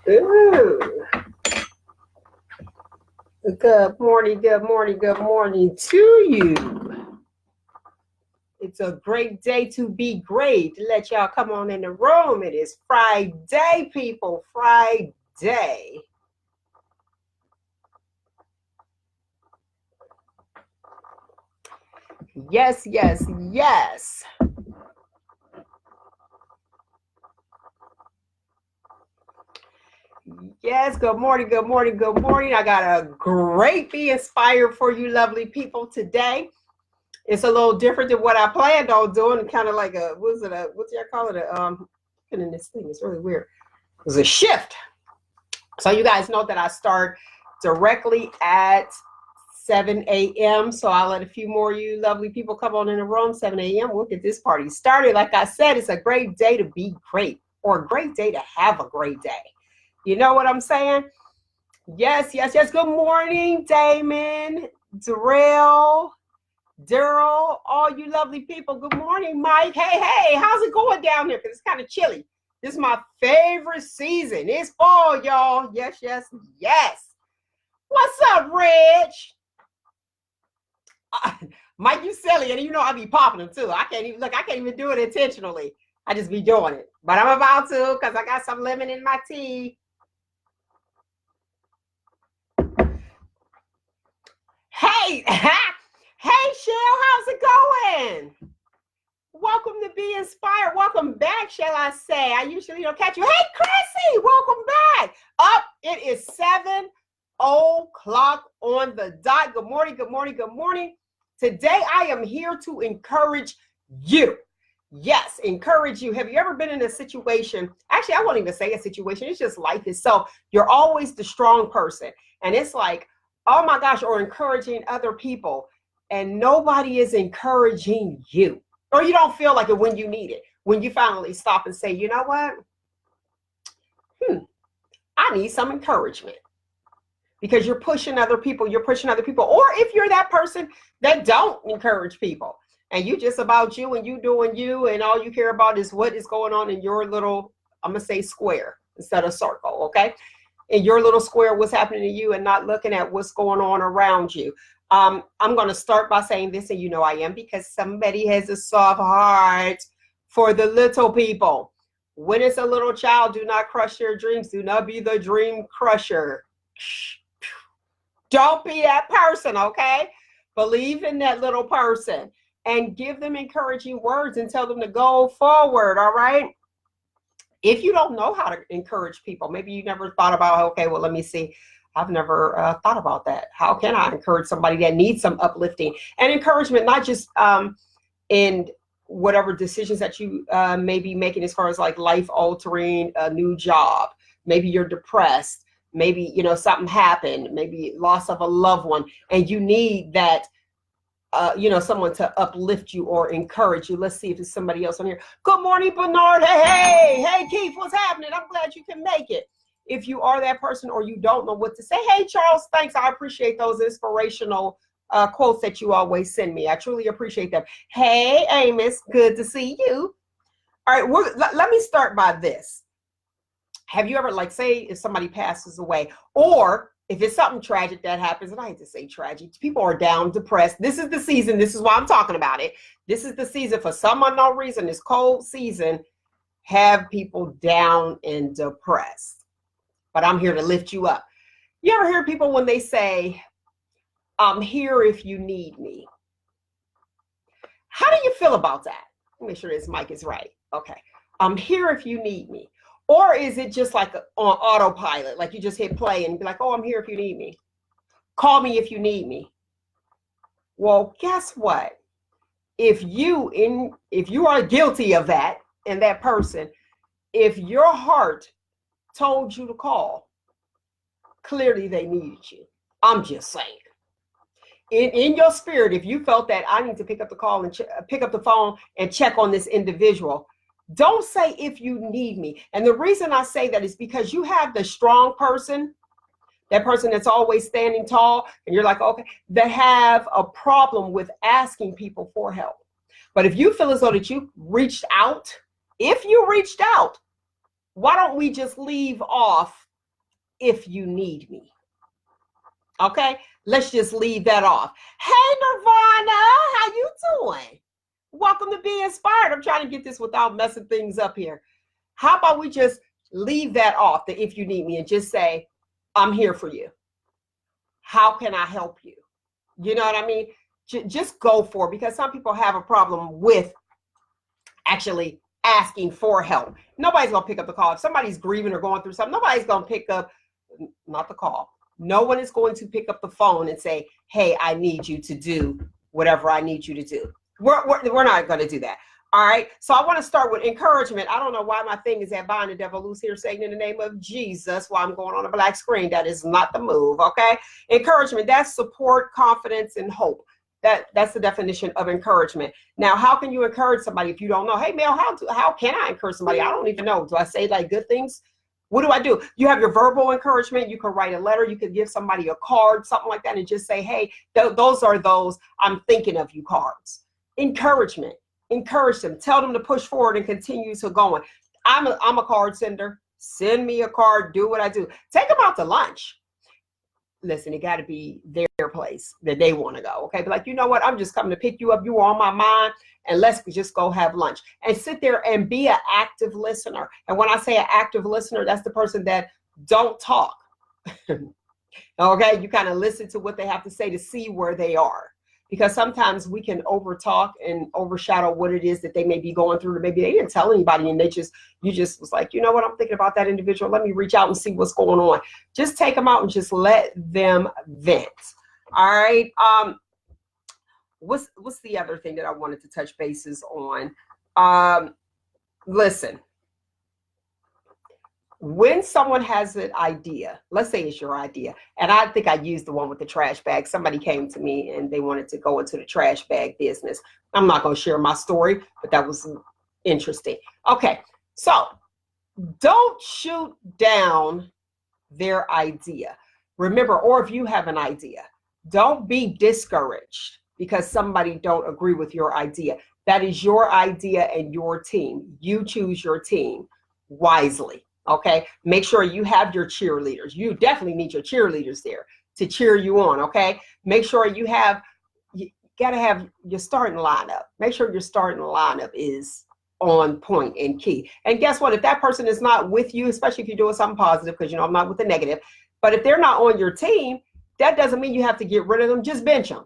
Ooh. Good morning, good morning, good morning to you. It's a great day to be great. Let y'all come on in the room. It is Friday, people. Friday. Yes, yes, yes. Yes, good morning, good morning, good morning. I got a great Be Inspired for you lovely people today. It's a little different than what I planned on doing. Kind of like what's y'all call it? In this thing, it's really weird. It was a shift. So you guys know that I start directly at 7 a.m. So I'll let a few more of you lovely people come on in the room. 7 a.m. We'll get this party started. Like I said, it's a great day to be great, or a great day to have a great day. You know what I'm saying? Yes, yes, yes. Good morning, Damon, Darrell, Daryl, all you lovely people. Good morning, Mike. Hey, hey, how's it going down there? Because it's kind of chilly. This is my favorite season. It's fall, y'all. Yes, yes, yes. What's up, Rich? Mike, you silly, and you know I be popping them too. I can't even do it intentionally. I just be doing it. But I'm about to because I got some lemon in my tea. Hey, hey, Shell, how's it going? Welcome to Be Inspired. Welcome back, shall I say. I usually don't catch you. Hey, Chrissy, welcome back. Up, it is 7 o'clock on the dot. Good morning, good morning, good morning. Today, I am here to encourage you. Yes, encourage you. Have you ever been in a situation? Actually, I won't even say a situation. It's just life itself. You're always the strong person. And it's like, oh my gosh, or encouraging other people. And nobody is encouraging you. Or you don't feel like it when you need it. When you finally stop and say, you know what? I need some encouragement. Because you're pushing other people. Or if you're that person that don't encourage people, and you just about you and you doing you, and all you care about is what is going on in your little, I'm going to say square instead of circle, okay? In your little square, what's happening to you, and not looking at what's going on around you. I'm going to start by saying this, and you know I am, because somebody has a soft heart for the little people. When it's a little child, do not crush their dreams. Do not be the dream crusher. Don't be that person, okay? Believe in that little person and give them encouraging words and tell them to go forward, all right? If you don't know how to encourage people, maybe you never thought about, okay, well, let me see. I've never thought about that. How can I encourage somebody that needs some uplifting and encouragement, not just in whatever decisions that you may be making as far as like life altering, a new job. Maybe you're depressed. Maybe, you know, something happened, maybe loss of a loved one, and you need that, someone to uplift you or encourage you. Let's see if there's somebody else on here. Good morning, Bernard. Hey, Keith, what's happening? I'm glad you can make it. If you are that person or you don't know what to say, hey, Charles, thanks. I appreciate those inspirational quotes that you always send me. I truly appreciate them. Hey, Amos, good to see you. All right, let me start by this. Have you ever, like, say if somebody passes away, or if it's something tragic that happens, and I hate to say tragic, people are down, depressed. This is the season. This is why I'm talking about it. This is the season, for some unknown reason, this cold season, have people down and depressed. But I'm here to lift you up. You ever hear people when they say, I'm here if you need me? How do you feel about that? Let me make sure this mic is right. Okay. I'm here if you need me. Or is it just like on autopilot, like you just hit play and be like, oh, I'm here if you need me. Call me if you need me. Well, guess what? If you are guilty of that, and that person, if your heart told you to call, clearly they needed you. I'm just saying. In your spirit, if you felt that I need to pick up the call and pick up the phone and check on this individual, don't say if you need me. And the reason I say that is because you have the strong person, that person that's always standing tall, and you're like, okay, that have a problem with asking people for help. But if you feel as though that you reached out, if you reached out, why don't we just leave off if you need me. Okay, let's just leave that off. Hey, Nirvana, how you doing? Welcome to Be Inspired. I'm trying to get this without messing things up here. How about we just leave that off, the if you need me, and just say, I'm here for you. How can I help you? You know what I mean? Just go for it, because some people have a problem with actually asking for help. Nobody's going to pick up the call. If somebody's grieving or going through something, nobody's going to pick up, not the call. No one is going to pick up the phone and say, hey, I need you to do whatever I need you to do. We're not going to do that. All right. So I want to start with encouragement. I don't know why my thing is at bind the devil, loose here, Satan, in the name of Jesus, while I'm going on a black screen. That is not the move. Okay. Encouragement, that's support, confidence, and hope. That's the definition of encouragement. Now, how can you encourage somebody if you don't know? Hey, Mel, how can I encourage somebody? I don't even know. Do I say like good things? What do I do? You have your verbal encouragement. You can write a letter. You can give somebody a card, something like that, and just say, hey, those are those I'm thinking of you cards. Encouragement. Encourage them. Tell them to push forward and continue to going. I'm a card sender. Send me a card. Do what I do. Take them out to lunch. Listen, it got to be their place that they want to go. Okay. But like, you know what? I'm just coming to pick you up. You are on my mind, and let's just go have lunch and sit there and be an active listener. And when I say an active listener, that's the person that don't talk. Okay. You kind of listen to what they have to say to see where they are, because sometimes we can over talk and overshadow what it is that they may be going through. Or maybe they didn't tell anybody, and you just was like, you know what, I'm thinking about that individual. Let me reach out and see what's going on. Just take them out and just let them vent. All right. What's the other thing that I wanted to touch bases on? Listen, when someone has an idea, let's say it's your idea, and I think I used the one with the trash bag. Somebody came to me and they wanted to go into the trash bag business. I'm not going to share my story, but that was interesting. Okay, so don't shoot down their idea. Remember, or if you have an idea, don't be discouraged because somebody don't agree with your idea. That is your idea and your team. You choose your team wisely. Okay, make sure you have your cheerleaders. You definitely need your cheerleaders there to cheer you on. Okay, make sure you got to have your starting lineup. Make sure your starting lineup is on point and key. And guess what? If that person is not with you, especially if you're doing something positive, because I'm not with the negative, but if they're not on your team, that doesn't mean you have to get rid of them. Just bench them.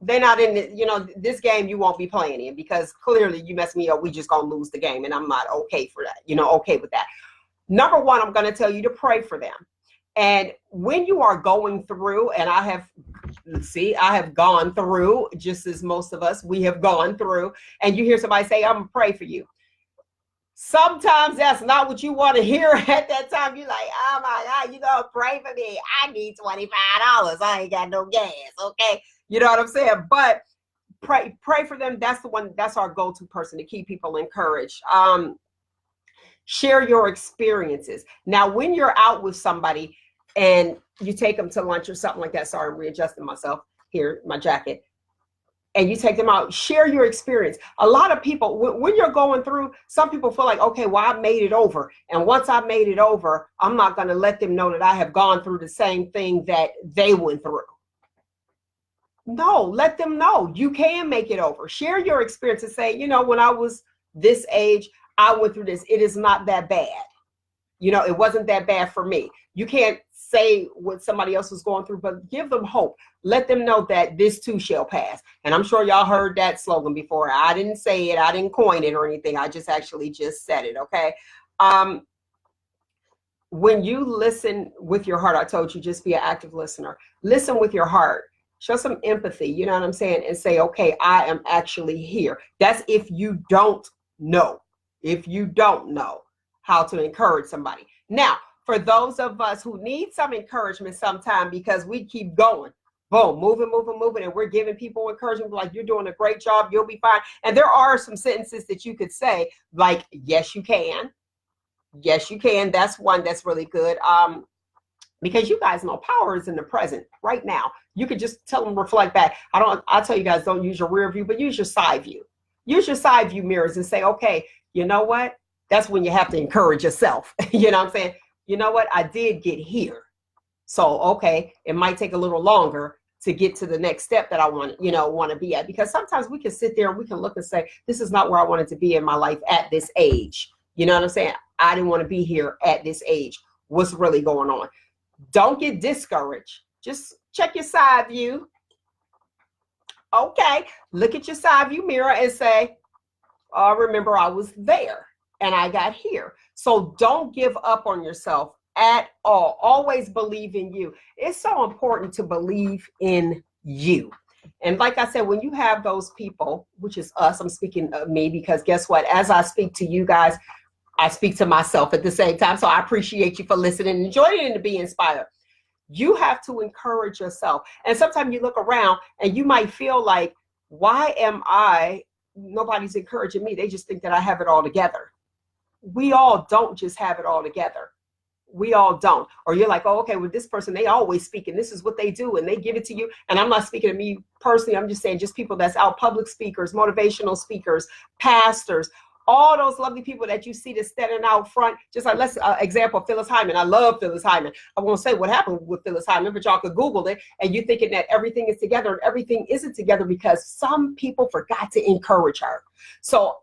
They're not in this game you won't be playing in, because clearly you mess me up. We just gonna lose the game, and I'm not okay for that. Okay with that. Number one, I'm going to tell you to pray for them. And when you are going through, and I have gone through, just as most of us, we have gone through, and you hear somebody say, I'm going to pray for you. Sometimes that's not what you want to hear at that time. You're like, oh my God, you going to pray for me? I need $25. I ain't got no gas. Okay. You know what I'm saying? But pray for them. That's our go-to person to keep people encouraged. Share your experiences. Now, when you're out with somebody and you take them to lunch or something like that, sorry, I'm readjusting myself here, my jacket, and you take them out, share your experience. A lot of people, when you're going through, some people feel like, okay, well, I made it over. And once I made it over, I'm not going to let them know that I have gone through the same thing that they went through. No, let them know you can make it over. Share your experience and say, when I was this age, I went through this. It is not that bad. It wasn't that bad for me. You can't say what somebody else was going through, but give them hope. Let them know that this too shall pass. And I'm sure y'all heard that slogan before. I didn't say it. I didn't coin it or anything. I just said it. Okay. When you listen with your heart, I told you, just be an active listener. Listen with your heart. Show some empathy. You know what I'm saying? And say, okay, I am actually here. That's if you don't know. If you don't know how to encourage somebody. Now, for those of us who need some encouragement sometime because we keep going, boom, moving, and we're giving people encouragement like, you're doing a great job, you'll be fine. And there are some sentences that you could say like, yes, you can. Yes, you can. That's one that's really good. Because you guys know power is in the present right now. You could just tell them, reflect back. I tell you guys, don't use your rear view, but use your side view. Use your side view mirrors and say, okay, you know what? That's when you have to encourage yourself. You know what I'm saying? You know what? I did get here. So, okay, it might take a little longer to get to the next step that I want to be at. Because sometimes we can sit there and we can look and say, this is not where I wanted to be in my life at this age. You know what I'm saying? I didn't want to be here at this age. What's really going on? Don't get discouraged. Just check your side view. Okay, look at your side view mirror and say, oh, remember I was there and I got here. So don't give up on yourself at all. Always believe in you. It's so important to believe in you. And like I said, when you have those people, which is us, I'm speaking of me, because guess what? As I speak to you guys, I speak to myself at the same time. So I appreciate you for listening and joining to be inspired. You have to encourage yourself. And sometimes you look around and you might feel like, why am nobody's encouraging me? They just think that I have it all together. We all don't just have it all together. We all don't. Or you're like, oh, okay, with this person, they always speak and this is what they do and they give it to you. And I'm not speaking to me personally. I'm just saying just people that's out, public speakers, motivational speakers, pastors, all those lovely people that you see that's standing out front. Just like, let's example, Phyllis Hyman. I love Phyllis Hyman. I won't say what happened with Phyllis Hyman, but y'all could Google it. And you're thinking that everything is together, and everything isn't together because some people forgot to encourage her. So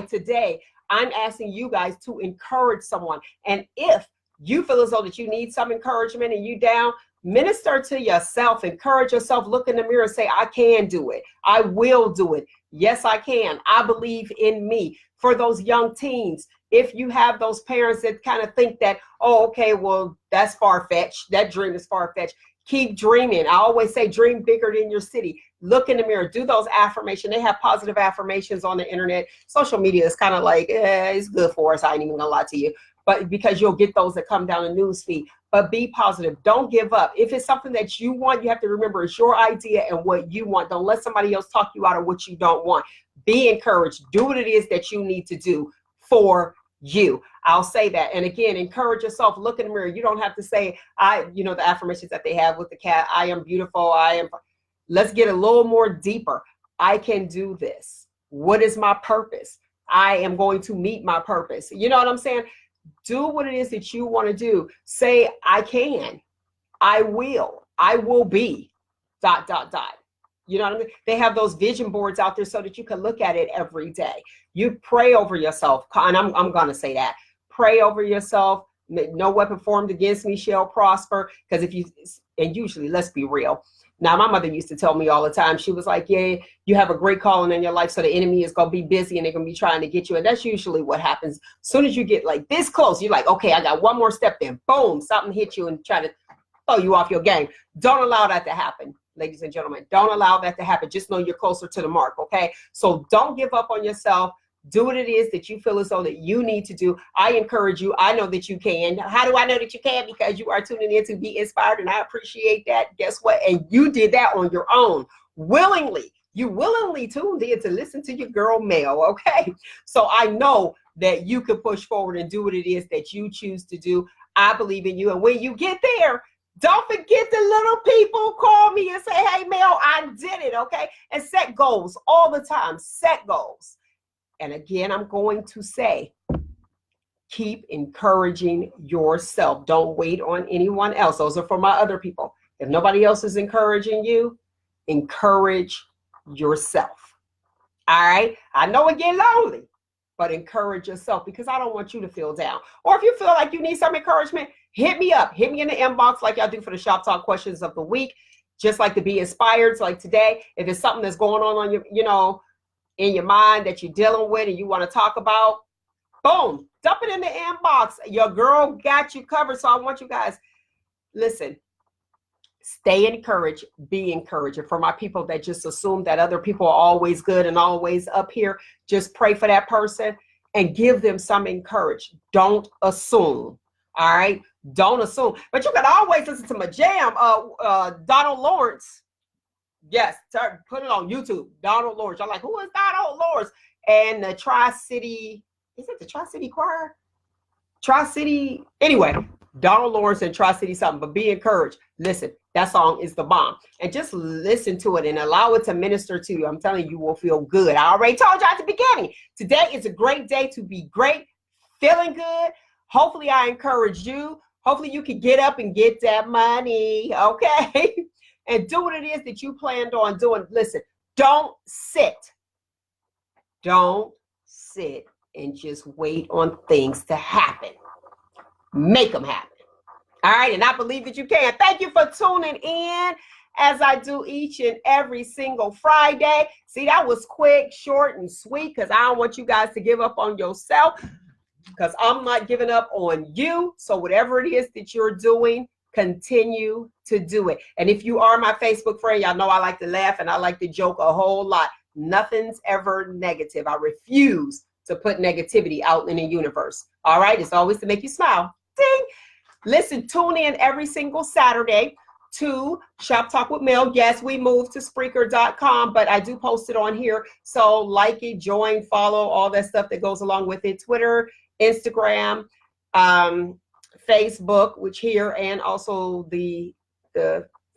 today, I'm asking you guys to encourage someone. And if you feel as though that you need some encouragement and you down, minister to yourself, encourage yourself, look in the mirror and say, I can do it. I will do it. Yes, I can. I believe in me. For those young teens, if you have those parents that kind of think that, oh, okay, well, that's far-fetched. That dream is far-fetched. Keep dreaming. I always say dream bigger than your city. Look in the mirror. Do those affirmations. They have positive affirmations on the internet. Social media is kind of like, it's good for us. I ain't even gonna lie to you. But because you'll get those that come down the news feed. But be positive. Don't give up. If it's something that you want, you have to remember it's your idea and what you want. Don't let somebody else talk you out of what you don't want. Be encouraged. Do what it is that you need to do for you. I'll say that. And again, encourage yourself. Look in the mirror. You don't have to say, the affirmations that they have with the cat. I am beautiful. Let's get a little more deeper. I can do this. What is my purpose? I am going to meet my purpose. You know what I'm saying? Do what it is that you want to do. Say, I can, I will be, ... You know what I mean? They have those vision boards out there so that you can look at it every day. You pray over yourself. And I'm going to say that. Pray over yourself. No weapon formed against me shall prosper. Because and usually, let's be real. Now, my mother used to tell me all the time, she was like, yeah, you have a great calling in your life, so the enemy is going to be busy and they're going to be trying to get you. And that's usually what happens. As soon as you get like this close, you're like, okay, I got one more step, then boom, something hit you and try to throw you off your game. Don't allow that to happen, ladies and gentlemen. Don't allow that to happen. Just know you're closer to the mark, okay? So don't give up on yourself. Do what it is that you feel as though that you need to do. I encourage you. I know that you can. How do I know that you can? Because you are tuning in to be inspired, and I appreciate that. Guess what? And you did that on your own, willingly. You willingly tuned in to listen to your girl Mel, okay? So I know that you can push forward and do what it is that you choose to do. I believe in you. And when you get there, don't forget the little people. Call me and say, hey, Mel, I did it, okay? And set goals all the time. Set goals. And again, I'm going to say, keep encouraging yourself. Don't wait on anyone else. Those are for my other people. If nobody else is encouraging you, encourage yourself. All right? I know it get lonely, but encourage yourself, because I don't want you to feel down. Or if you feel like you need some encouragement, hit me up. Hit me in the inbox like y'all do for the Shop Talk questions of the week. Just like to be inspired. So like today, if it's something that's going on your, in your mind that you're dealing with and you want to talk about, boom, dump it in the inbox. Your girl got you covered. So I want you guys, listen, stay encouraged, be encouraged. And for my people that just assume that other people are always good and always up here, just pray for that person and give them some encouragement. Don't assume. All right? Don't assume. But you can always listen to my jam, Donald Lawrence. Yes, put it on YouTube. Donald Lawrence. I'm like, who is Donald Lawrence? And the Tri-City, is it the Tri-City Choir? Tri-City, anyway, Donald Lawrence and Tri-City something, but be encouraged. Listen, that song is the bomb. And just listen to it and allow it to minister to you. I'm telling you, you will feel good. I already told you at the beginning. Today is a great day to be great, feeling good. Hopefully I encourage you. Hopefully you can get up and get that money, okay? And do what it is that you planned on doing. Listen, don't sit. Don't sit and just wait on things to happen. Make them happen. All right, and I believe that you can. Thank you for tuning in as I do each and every single Friday. See, that was quick, short, and sweet because I don't want you guys to give up on yourself because I'm not giving up on you. So whatever it is that you're doing, continue to do it. And if you are my Facebook friend, y'all know I like to laugh and I like to joke a whole lot. Nothing's ever negative. I refuse to put negativity out in the universe. All right, it's always to make you smile. Ding. Listen, tune in every single Saturday to Shop Talk with Mel. Yes, we moved to Spreaker.com, but I do post it on here. So like it, join, follow, all that stuff that goes along with it. Twitter, Instagram, Facebook, which here, and also the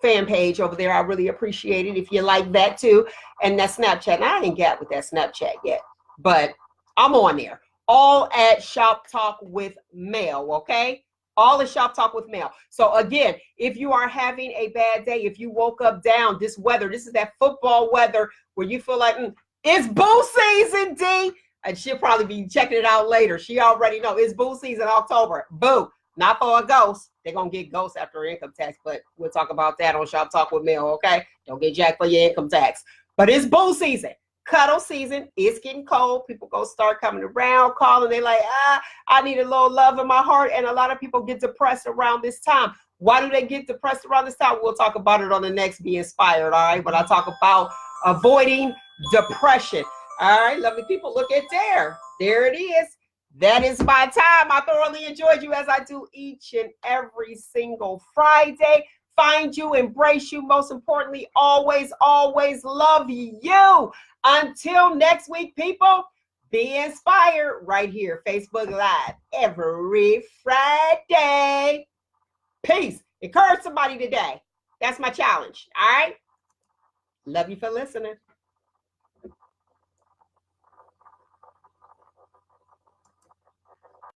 fan page over there. I really appreciate it if you like that too. And that Snapchat. And I ain't got with that Snapchat yet, but I'm on there. All at Shop Talk with Mel, okay? All at Shop Talk with Mel. So again, if you are having a bad day, if you woke up down, this weather, this is that football weather where you feel like, it's boo season, D. And she'll probably be checking it out later. She already know it's boo season October. Boo. Not for a ghost. They're going to get ghosts after income tax, but we'll talk about that on Shop Talk with Mel, okay? Don't get jacked for your income tax. But it's boo season. Cuddle season. It's getting cold. People go start coming around, calling. They like, I need a little love in my heart. And a lot of people get depressed around this time. Why do they get depressed around this time? We'll talk about it on the next Be Inspired, all right? When I talk about avoiding depression. All right, lovely people, look at there. There it is. That is my time. I thoroughly enjoyed you as I do each and every single Friday. Find you, embrace you. Most importantly, always, always love you. Until next week, people, be inspired right here, Facebook Live, every Friday. Peace. Encourage somebody today. That's my challenge. All right. Love you for listening.